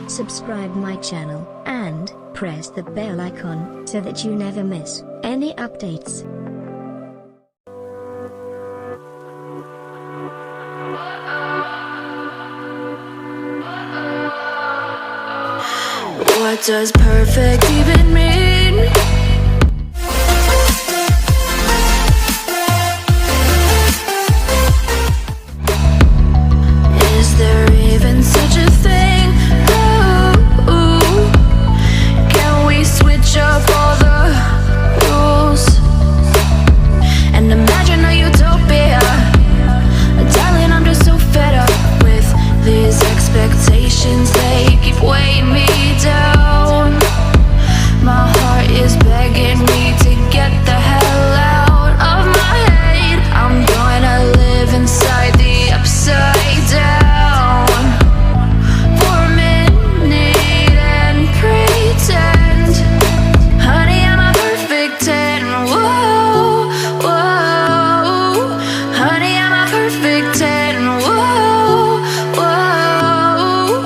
subscribe my channel, and press the bell icon so that you never miss any updates. What does perfect even mean? Is there even such a thing? Ooh, can we switch up all the rules and imagine a utopia? Darling, I'm just so fed up with these expectations. They keep weighing me down. My heart is begging me to get the hell out of my head. I'm gonna live inside the upside down for a minute and pretend, honey, I'm a perfect 10. Whoa, whoa, honey, I'm a perfect 10. Whoa, whoa,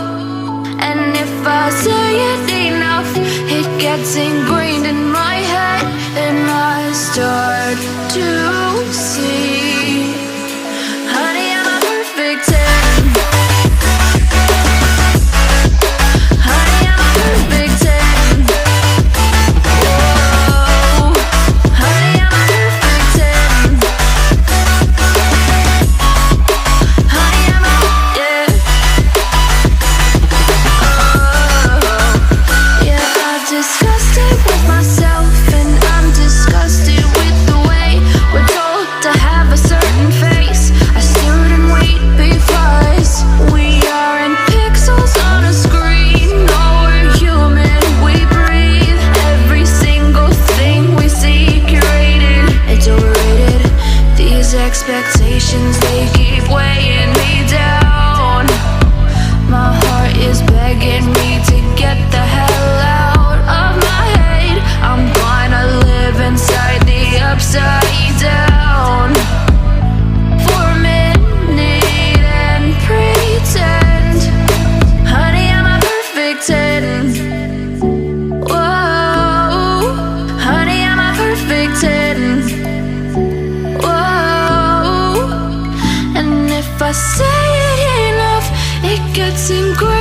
and if I say it enough, it gets ingrained in my head, and I start to see, honey, I'm a perfect 10. Honey, I'm a perfect 10. Whoa, honey, I'm a perfect 10. Honey, I'm a, yeah. Yeah, I've discussed it with myself, and I'm disgusted with the way we're told to have a certain face, a certain weight, because we aren't pixels on a screen. No, we're human, we breathe. Every single thing we see curated, it's overrated. These expectations, they keep weighing me down. My heart is begging me to get the hell out of my head. I'm gonna live inside the upside down for a minute and pretend, honey, I'm a perfect 10. Whoa, honey, I'm a perfect 10. Whoa, and if I say it enough, it gets ingrained